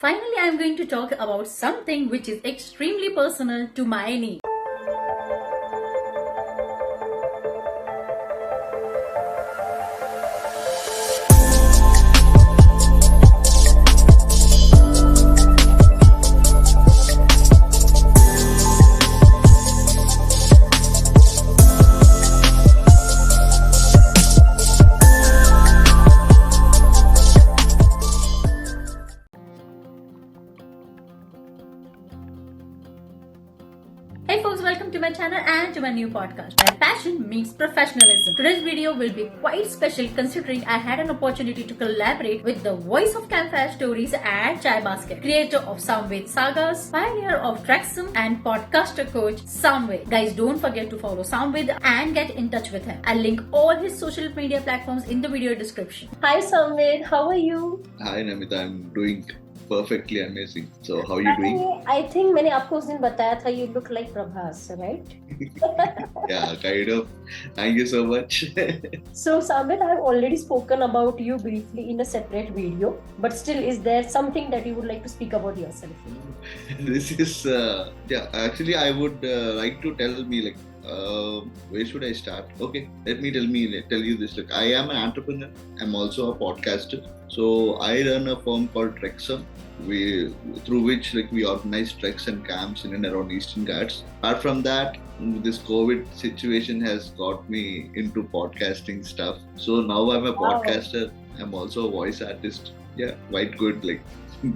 Finally, I am going to talk about something which is extremely personal to my needs. Hey folks, welcome to my channel and to my new podcast where passion meets professionalism. Today's video will be quite special considering I had an opportunity to collaborate with the voice of Campfire stories and Chaibasket, creator of Samved Sagas, pioneer of Treksome and podcaster coach Samved. Guys, don't forget to follow Samved and get in touch with him. I'll link all his social media platforms in the video description. Hi Samved, how are you? Hi Namita, I'm doing perfectly amazing. So how are you doing? I think मैंने आपको उस दिन बताया था you look like Prabhas, right? Yeah, kind of. Thank you so much. So Samved, I have already spoken about you briefly in a separate video, but still, is there something that you would like to speak about yourself? This is actually I would like to tell me where should I start? Okay, let me tell you this. Like, I am an entrepreneur. I'm also a podcaster. So I run a firm called Treksome, through which we organize treks and camps in and around Eastern Ghats. Apart from that, this COVID situation has got me into podcasting stuff. So now I'm a podcaster. I'm also a voice artist. Yeah, quite good. Like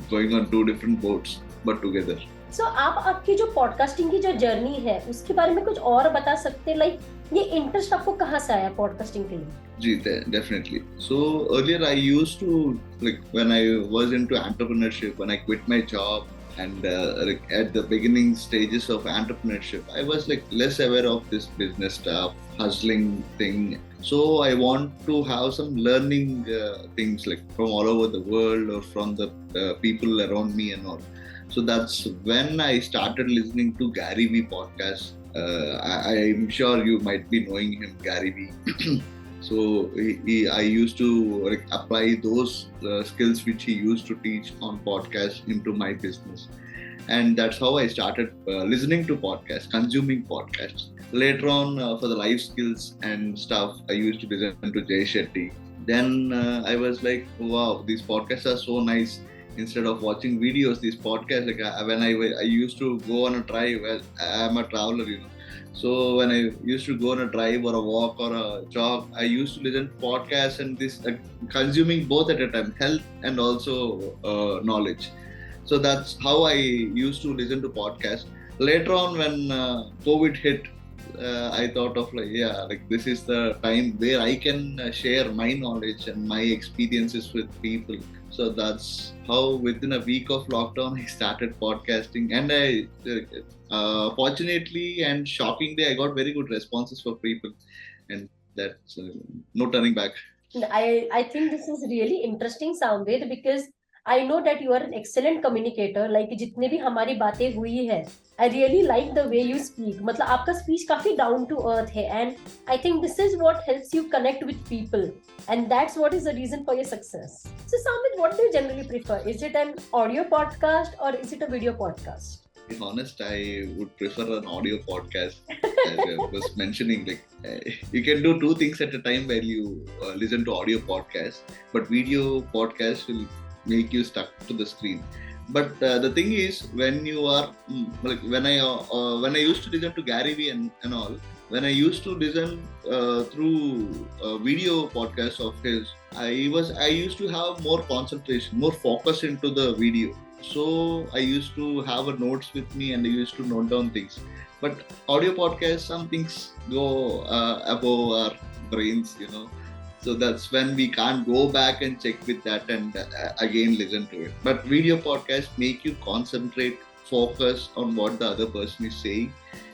going on two different boats, but together. So आप आपकी जो podcasting की जो journey है उसके बारे में कुछ और बता सकते हैं, लाइक ये इंटरेस्ट आपको कहाँ से आया पॉडकास्टिंग के लिए? जी, definitely. So earlier I used to, when I was into entrepreneurship, when I quit my job and at the beginning stages of entrepreneurship, I was less aware of this business stuff, hustling thing. So I want to have some learning things from all over the world or from the people around me and all. So that's when I started listening to Gary Vee podcast. I'm sure you might be knowing him, Gary Vee. So I used to apply those skills which he used to teach on podcast into my business. And that's how I started listening to podcasts, consuming podcasts. Later on, for the life skills and stuff, I used to listen to Jay Shetty. Then I was like, wow, these podcasts are so nice. Instead of watching videos, these podcasts, when I used to go on a drive, I'm a traveler, So when I used to go on a drive or a walk or a jog, I used to listen to podcasts and this consuming both at a time, health and also knowledge. So that's how I used to listen to podcasts. Later on, when COVID hit, I thought of this is the time where I can share my knowledge and my experiences with people. So that's how within a week of lockdown I started podcasting, and I fortunately and shockingly I got very good responses from people, and that's no turning back. I think this is really interesting, Samved, because I know that you are an excellent communicator. Like जितने भी हमारी बातें हुई है, I really like the way you speak. मतलब आपका speech काफी down to earth है, and I think this is what helps you connect with people, and that's what is the reason for your success. So Samved, what do you generally prefer? Is it an audio podcast or is it a video podcast? To be honest, I would prefer an audio podcast. As I was mentioning, you can do two things at a time while you listen to audio podcast, but video podcast will make you stuck to the screen. But the thing is, when you are when I used to listen to Gary Vee and all, when I used to listen through video podcasts of his, I used to have more concentration, more focus into the video. So I used to have a notes with me and I used to note down things. But audio podcasts, some things go above our brains, So that's when we can't go back and check with that and again listen to it. But video podcasts make you concentrate, focus on what the other person is saying.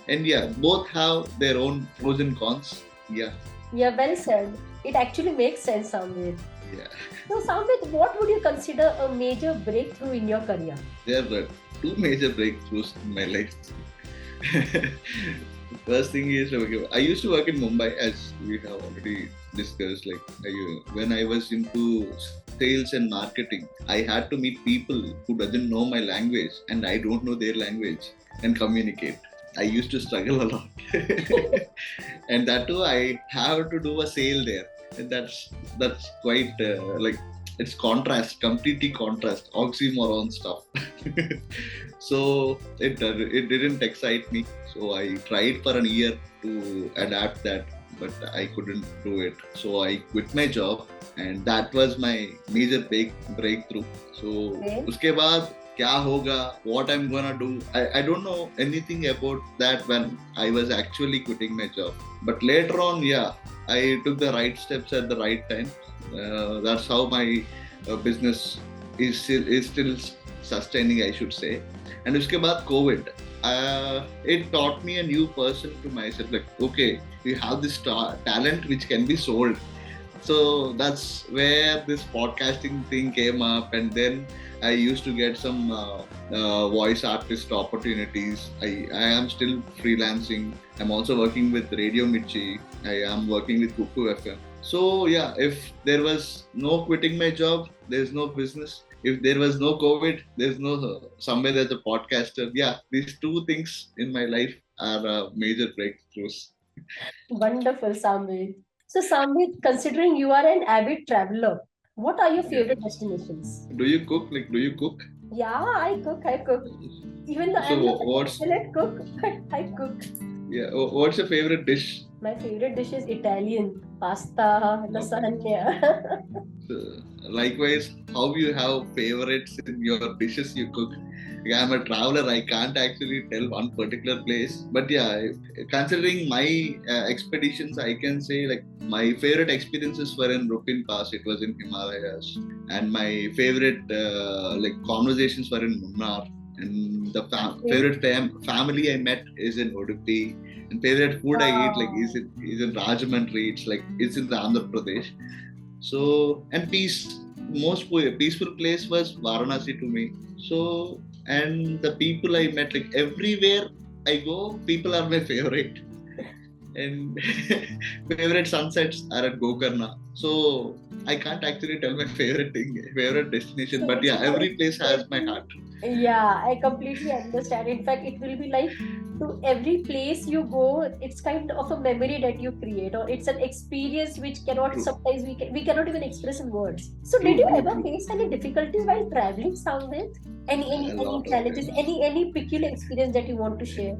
And yeah, both have their own pros and cons. Yeah. Yeah, well said. It actually makes sense, Samved. Yeah. So Samved, what would you consider a major breakthrough in your career? There were two major breakthroughs in my life. First thing is, okay, I used to work in Mumbai, as we have already discussed. Like when I was into sales and marketing, I had to meet people who doesn't know my language and I don't know their language and communicate. I used to struggle a lot, and that too I have to do a sale there. And that's quite it's contrast, completely contrast, oxymoron stuff. So it didn't excite me. So I tried for an year to adapt that, but I couldn't do it. So I quit my job, and that was my major breakthrough. So Okay. उसके बाद क्या होगा, what I'm gonna do, I don't know anything about that when I was actually quitting my job. But later on, yeah, I took the right steps at the right time. That's how my business is still sustaining, I should say. And उसके बाद COVID, it taught me a new person to myself. Like, okay, you have this talent which can be sold. So that's where this podcasting thing came up, and then I used to get some voice artist opportunities. I am still freelancing. I'm also working with Radio Mirchi. I am working with Kuku FM. So yeah, if there was no quitting my job, there's no business. If there was no COVID, there's no Samved as a podcaster. Yeah, these two things in my life are major breakthroughs. Wonderful, Samved. So, Samved, considering you are an avid traveler, what are your Yeah. favorite destinations? Do you cook? Like, do you cook? Yeah, I cook. Even though So I'm not an what's excellent cook, but I cook. what's your favorite dish? My favorite dish is Italian pasta, lasagna. Likewise, how you have favorites in your dishes you cook? Like, I'm a traveler. I can't actually tell one particular place. But yeah, considering my expeditions, I can say like my favorite experiences were in Rupin Pass. It was in Himalayas, and my favorite like conversations were in Munnar. And the favorite family I met is in Udupi. And favorite food I eat like is in Rajahmundry. It's in the Andhra Pradesh. So, and most peaceful place was Varanasi to me. So, and the people I met, like everywhere I go, people are my favorite. And favorite sunsets are at Gokarna. So I can't actually tell my favorite destination, but yeah, every place has my heart. Yeah, I completely understand. In fact, it will be like to every place you go, it's kind of a memory that you create, or it's an experience which cannot True. sometimes we cannot even express in words. So, True, did you true, ever true. face any difficulties while traveling, Samved? Any A any lot of challenges? times. Any peculiar experience that you want to share?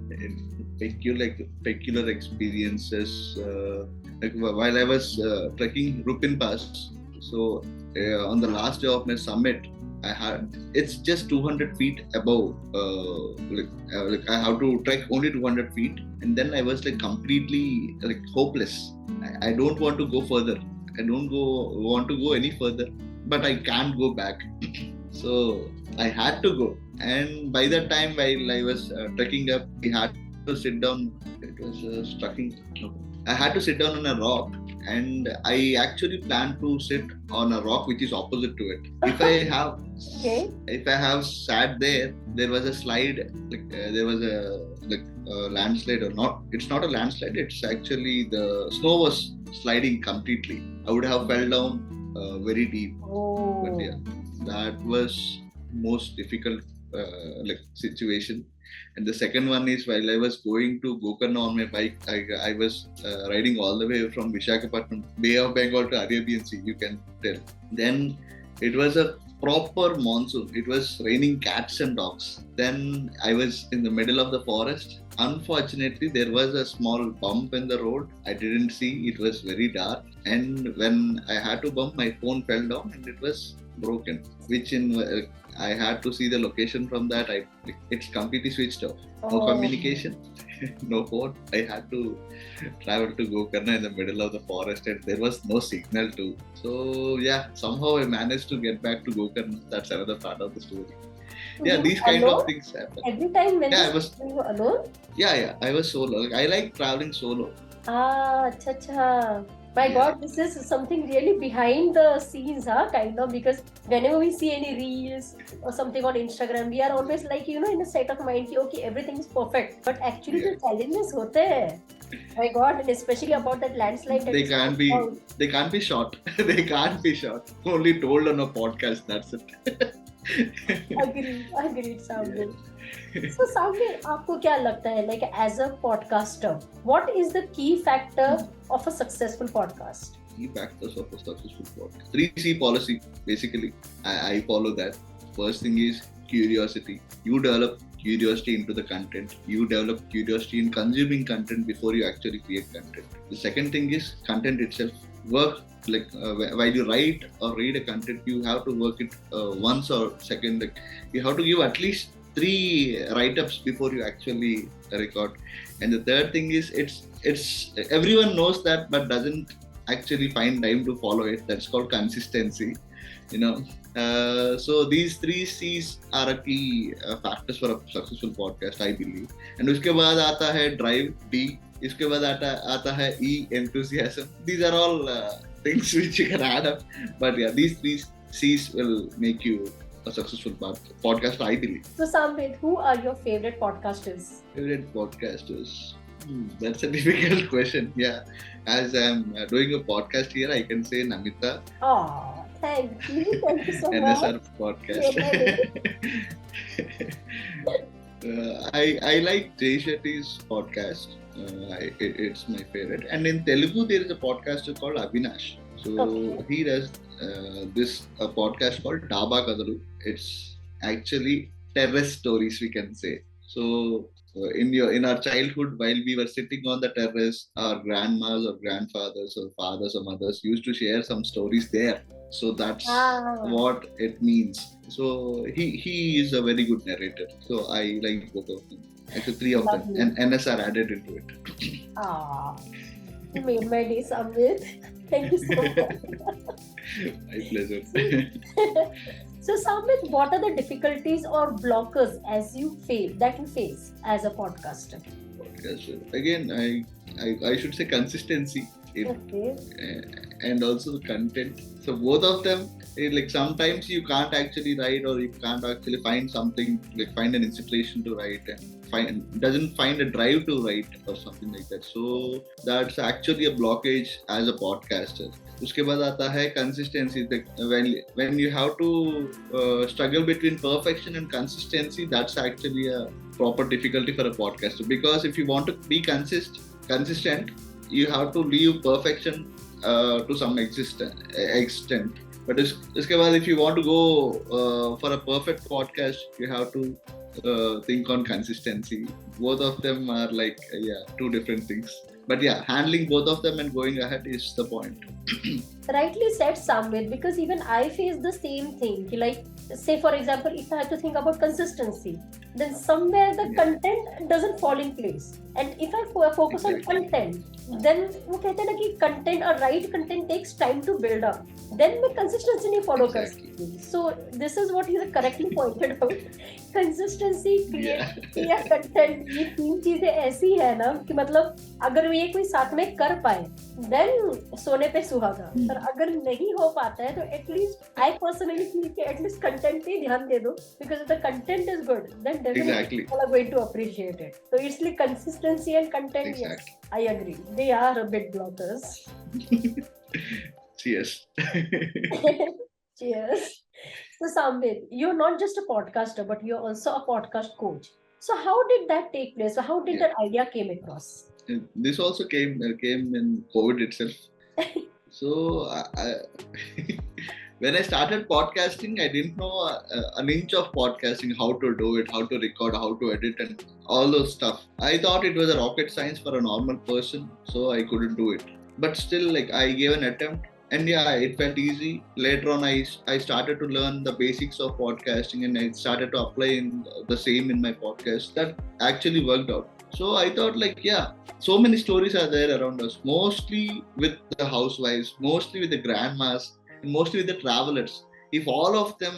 Peculiar experiences. Like while I was trekking Rupin Pass, so on the last day of my summit, it's just 200 feet above. Like I have to trek only 200 feet, and then I was like completely like hopeless. I don't want to go further. I don't want to go any further, but I can't go back. So I had to go, and by that time, while I was trekking up, we had to sit down. It was trekking. No. I had to sit down on a rock, and I actually planned to sit on a rock which is opposite to it. Okay. If I have sat there, there was a slide. There was a landslide or not. It's not a landslide. It's actually the snow was sliding completely. I would have fell down very deep. But Oh. yeah, that was most difficult situation. And the second one is while I was going to Gokarna on my bike, I was riding all the way from Visakhapatnam, Bay of Bengal to Arabian Sea, you can tell. Then it was a proper monsoon. It was raining cats and dogs. Then I was in the middle of the forest. Unfortunately, there was a small bump in the road. I didn't see. It was very dark. And when I had to bump, my phone fell down and it was broken. Which I had to see the location from that. It's completely switched off. No communication, no phone. I had to travel to Gokarna in the middle of the forest, and there was no signal too. So yeah, somehow I managed to get back to Gokarna. That's another part of the story. Yeah, You these kind alone? of things happen. Every time when Yeah, you were alone? I was solo. Like, I like traveling solo. Ah, acha acha. My Yeah. God, this is something really behind the scenes, kind of, because whenever we see any reels or something on Instagram, we are always like, in a state of mind, ki, okay, everything is perfect. But actually, Yeah. the challenges hote hain. My God, and especially about that landslide that They you can't spoke be. about. They can't be short. They can't be short. Only told on a podcast. That's it. Agreed, Yeah. Samved. So, Samved, आपको क्या लगता है, like as a podcaster, what is the key factor of a successful podcast? Key factors of a successful podcast. 3C policy, basically. I follow that. First thing is curiosity. You develop curiosity into the content. You develop curiosity in consuming content before you actually create content. The second thing is content itself. Work like while you write or read a content, you have to work it once or second. Like you have to give at least 3 write-ups before you actually record. And the third thing is it's everyone knows that but doesn't actually find time to follow it. That's called consistency. You know, so these 3 C's are a key factors for a successful podcast, I believe. And उसके बाद आता है drive, D. इसके बाद आता है E, enthusiasm. These are all things which you can add up. But yeah, these 3 C's will make you a successful podcast, I believe. So, Samved, who are your favorite podcasters? Favorite podcasters? That's a difficult question. Yeah, as I'm doing a podcast here, I can say Namita, Oh, thank you so much. NSR podcast. I like Jay Shetty's podcast. It's my favorite. And in Telugu, there is a podcaster called Avinash. So Okay. he does this podcast called Daba Kadalu. It's actually terrace stories, we can say. So in our childhood, while we were sitting on the terrace, our grandmas or grandfathers or fathers or mothers used to share some stories there. So that's Ah, what it means. So he is a very good narrator. So I like both of them. Actually, 3 of them, lovely. and NSR added into it. Ah, you made my day, Samved. Thank you so much. My pleasure. So, Samved, what are the difficulties or blockers as you face as a podcaster? Podcast. Again, I should say consistency. Okay. And also the content. So both of them, like sometimes you can't actually write or you can't actually find something, like find an inspiration to write and doesn't find a drive to write or something like that. So that's actually a blockage as a podcaster. उसके बाद आता है consistency. When you have to struggle between perfection and consistency, that's actually a proper difficulty for a podcaster, because if you want to be consistent, you have to leave perfection to some extent. But इसके बाद if you want to go for a perfect podcast, you have to think on consistency. Both of them are like 2 different things. But yeah, handling both of them and going ahead is the point. Rightly said, Samved, because even I face the same thing. Like, say for example, if I have to think about consistency, then somewhere the Yeah. content doesn't fall in place. And if I focus on Exactly. content, then वो कहते हैं ना कि content or right content takes time to build up. Then मैं consistency नहीं follow कर Exactly. सकती. So this is what you correctly pointed out. Consistency, Yeah. creativity या content, ये 3 चीजें ऐसी है ना कि मतलब अगर ये कोई साथ में कर पाए, then सोने पे सुहागा. पर अगर नहीं हो पाता है तो एटलीस्ट आई पर्सनली फील कि एटलीस्ट कंटेंट पे ध्यान दे दो, because the content is good then definitely Exactly. people are going to appreciate it. So it's like consistency and content. Exactly. Yes, I agree, they are a bit blockers. Cheers. Cheers. So Samved, you're not just a podcaster but you're also a podcast coach. So how did that take place? So how did Yeah. that idea came across? This also came in COVID itself. So when I started podcasting, I didn't know an inch of podcasting, how to do it, how to record, how to edit, and all those stuff. I thought it was a rocket science for a normal person, so I couldn't do it. But still, like, I gave an attempt, and yeah, it felt easy. Later on, I started to learn the basics of podcasting, and I started to apply the same in my podcast. That actually worked out. So I thought, like, yeah, so many stories are there around us, mostly with the housewives, mostly with the grandmas, and mostly with the travelers. If all of them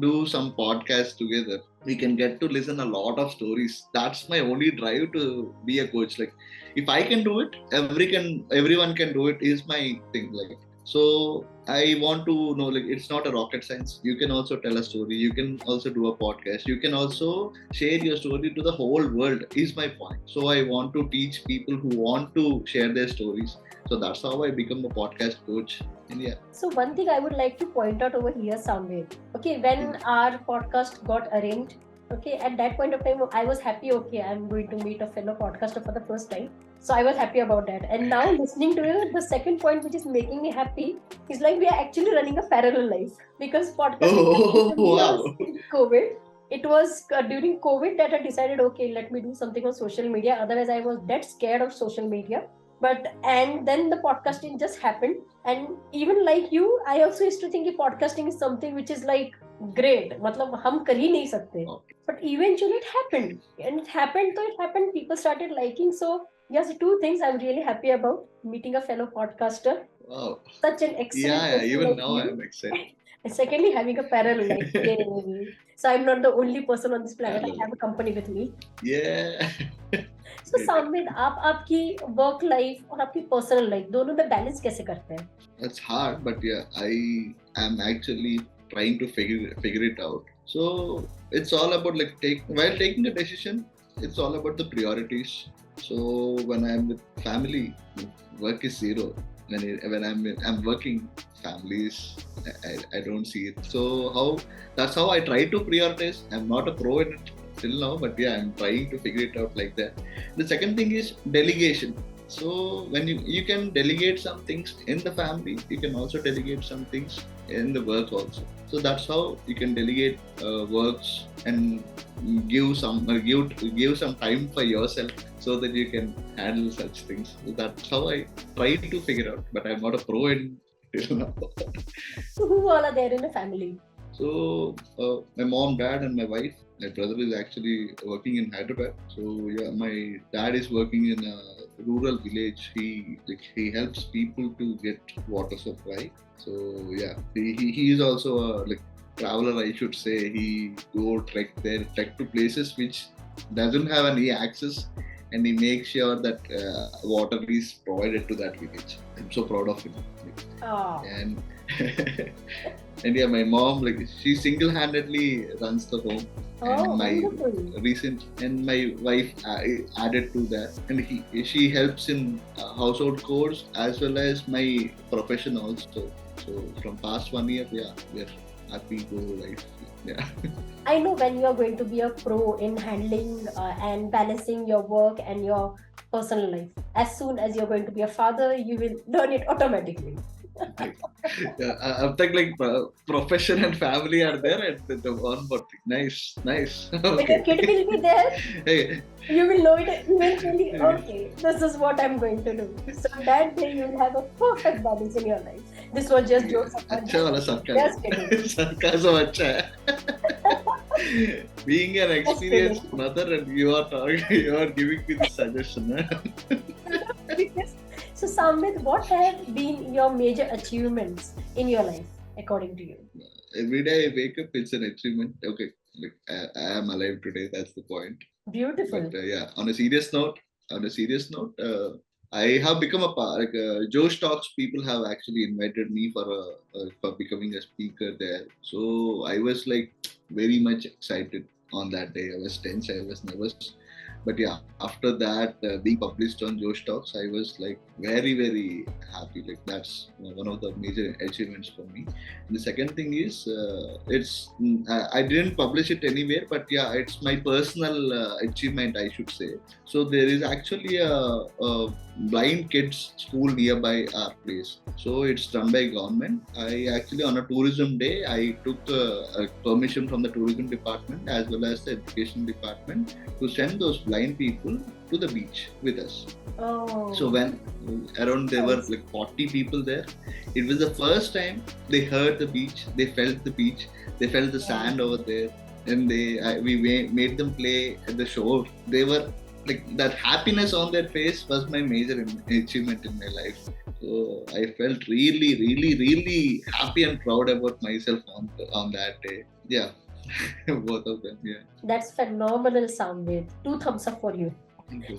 do some podcasts together, we can get to listen a lot of stories. That's my only drive to be a coach. Like, if I can do it, everyone can do it is my thing. Like, so I want to know, like, it's not a rocket science. You can also tell a story. You can also do a podcast. You can also share your story to the whole world is my point. So I want to teach people who want to share their stories. So that's how I become a podcast coach. And yeah. So one thing I would like to point out over here, Samved. Okay, when our podcast got arranged, okay, at that point of time, I was happy. Okay, I'm going to meet a fellow podcaster for the first time. So I was happy about that. And now listening to you, the second point which is making me happy is like we are actually running a parallel life, because podcasting Wow. COVID. It was during COVID that I decided, okay, let me do something on social media. Otherwise, I was that scared of social media. And then the podcasting just happened. And even like you, I also used to think that podcasting is something which is like great. मतलब हम कर ही नहीं सकते. But eventually it happened. And it happened. People started liking. So yes, two things I'm really happy about: meeting a fellow podcaster. Wow. Such an excellent Yeah, person even like now you. I'm excited. And secondly, having a parallel life. Yay. So I'm not the only person on this planet. I have a company with me. Yeah. So Samved, आप आपकी work life और आपकी personal life दोनों में balance कैसे करते हैं? It's hard, but yeah, I am actually trying to figure it out. So it's all about like while taking a decision, it's all about the priorities. So when I'm with family, work is zero. When I'm working, families, I don't see it. So that's how I try to prioritize. I'm not a pro in it till now, but yeah, I'm trying to figure it out like that. The second thing is delegation. So when you can delegate some things in the family, you can also delegate some things in the work also. So that's how you can delegate works and give some time for yourself so that you can handle such things. So that's how I try to figure out. But I'm not a pro in till now. So who all are there in the family? So my mom, dad, and my wife. My brother is actually working in Hyderabad. So yeah, my dad is working in a rural village. He helps people to get water supply. So yeah, he is also a traveler, I should say. He trek to places which doesn't have any access, and he makes sure that water is provided to that village. I'm so proud of him. Oh. And and yeah, my mom, she single-handedly runs the home. Oh, And my wife added to that, and she helps in household chores as well as my profession also. So from past 1 year, yeah, we're happy go life. Yeah. I know when you are going to be a pro in handling and balancing your work and your personal life. As soon as you're going to be a father, you will learn it automatically. I'm thinking profession and family are there, and the one more thing. Nice. Okay. When your kid will be there, Hey. you will know it eventually. Okay, this is what I'm going to do. So that day you will have a perfect balance in your life. This was just jokes. अच्छा वाला Just kidding. sarcasm अच्छा है. Being an experienced mother, and you are giving me this suggestion. So Samved, what have been your major achievements in your life, according to you? Every day I wake up, it's an achievement. Okay, I am alive today. That's the point. Beautiful. But yeah, on a serious note, I have become Josh Talks. People have actually invited me for becoming a speaker there. So I was very much excited on that day. I was tense. I was nervous. But yeah, after that being published on Josh Talks, I was very, very happy. That's one of the major achievements for me. And the second thing is, I didn't publish it anywhere, but yeah, it's my personal achievement, I should say. So there is actually a blind kids school nearby our place. So it's run by government. I actually, on a tourism day, I took a permission from the tourism department as well as the education department to send those blind people to the beach with us. Oh. So when around there were 40 people there, it was the first time they heard the beach, they felt the beach, they felt the sand over there, and we made them play at the shore. They were that happiness on their face was my major achievement in my life. So I felt really, really, really happy and proud about myself on that day. Yeah. Both of them, yeah. That's phenomenal, Samved. 2 thumbs up for you.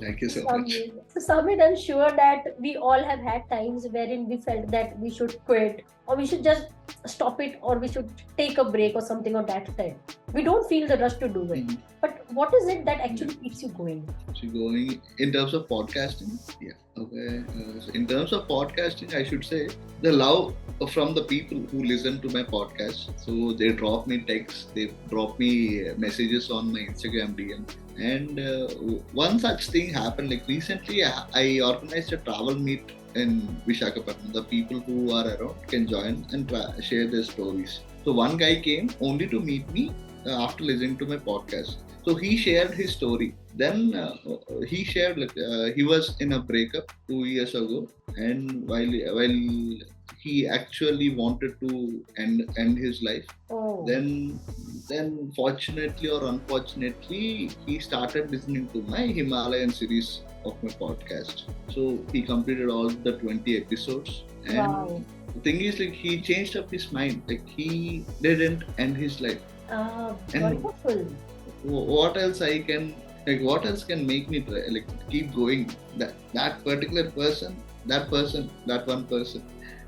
Thank you so much. So, Samved, I'm sure that we all have had times wherein we felt that we should quit or we should just stop it or we should take a break or something of that type. We don't feel the rush to do it. Mhm. But what is it that actually keeps you going? So going in terms of podcasting, yeah. Okay. So in terms of podcasting, I should say the love from the people who listen to my podcast. So they drop me texts, they drop me messages on my Instagram DM. And one such thing happened like recently. I organized a travel meet in Vishakhapatnam. The people who are around can join and share their stories. So one guy came only to meet me after listening to my podcast. So he shared his story. Then he shared like he was in a breakup 2 years ago, and while he actually wanted to end his life, Oh, then fortunately or unfortunately he started listening to my Himalayan series of my podcast. So he completed all the 20 episodes, and wow. the thing is like he changed up his mind. Like he didn't end his life. And Wonderful. what else I can like? What else can make me try, like keep going? That particular person, that one person.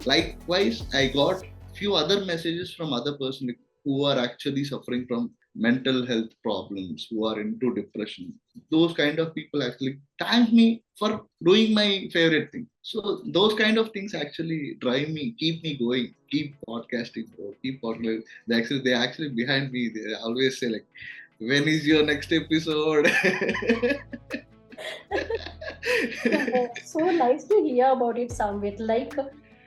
Likewise, I got few other messages from other person like, who are actually suffering from mental health problems, who are into depression. Those kind of people actually thank me for doing my favorite thing. So those kind of things actually drive me, keep me going, keep podcasting, bro, keep podcasting. They actually behind me. They always say like, when is your next episode? So nice to hear about it, Samved. Like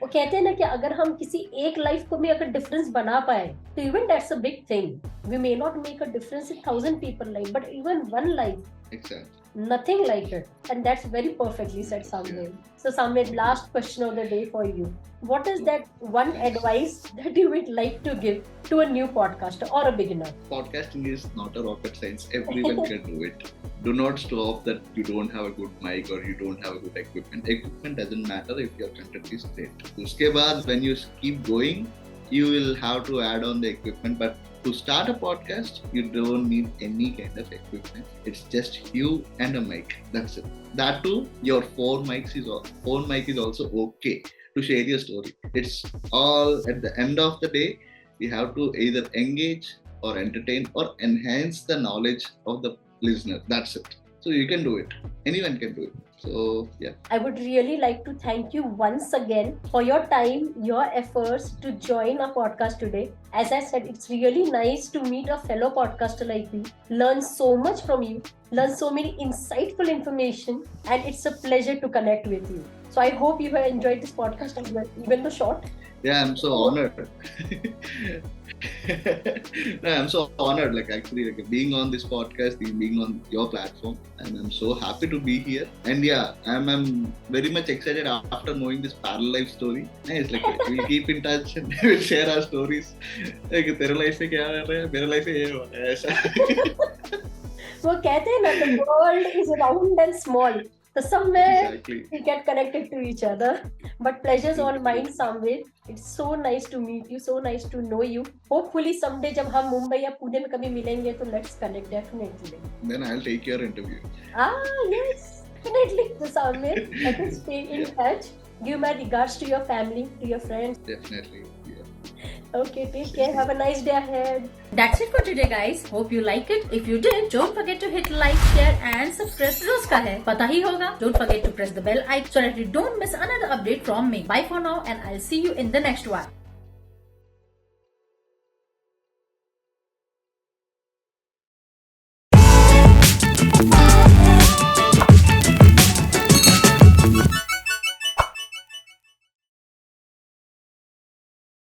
वो कहते हैं ना कि अगर हम किसी एक life को में अगर डिफरेंस बना पाए तो even that's a big thing. We may not make a difference in 1000 people life, but even one life, Exactly. nothing like it. And that's very perfectly said, Samved. So Samved, last question of the day for you. What is that one advice that you would like to give to a new podcaster or a beginner? Podcasting is not a rocket science. Everyone can do it. Do not stop that you don't have a good mic or you don't have a good equipment. Equipment doesn't matter if your content is great. Uske baad, when you keep going, you will have to add on the equipment. But to start a podcast, you don't need any kind of equipment. It's just you and a mic. That's it. That too, your phone mic is also okay to share your story. It's all at the end of the day, we have to either engage or entertain or enhance the knowledge of the listener. That's it. So you can do it. Anyone can do it. So yeah. I would really like to thank you once again for your time, your efforts to join our podcast today. As I said, it's really nice to meet a fellow podcaster like you, learn so much from you, learn so many insightful information, and it's a pleasure to connect with you. So I hope you have enjoyed this podcast as well, even though short. Yeah, I'm so honored. No, I'm so honored, like actually like being on this podcast, being on your platform, and I'm so happy to be here. And yeah, I'm very much excited after knowing this parallel life story. It's like we'll keep in touch and we'll share our stories. Like तेरा life में क्या हो रहा है, मेरा life में ये हो रहा है ऐसा. वो कहते हैं ना, the world is round and small. So somewhere Exactly. we get connected to each other. But pleasure's all mine, Samved. It's so nice to meet you, so nice to know you. Hopefully someday जब हम मुंबई या पुणे में कभी मिलेंगे तो let's connect definitely. Then I'll take your interview. Yes, definitely. So Samved, let us stay in touch. Give my regards to your family, to your friends. Definitely. Yeah. Okay, take care. Have a nice day ahead. That's it for today, guys. Hope you like it. If you did, don't forget to hit like, share, and subscribe. रोज का है, पता ही होगा. Don't forget to press the bell icon so that you don't miss another update from me. Bye for now, and I'll see you in the next one.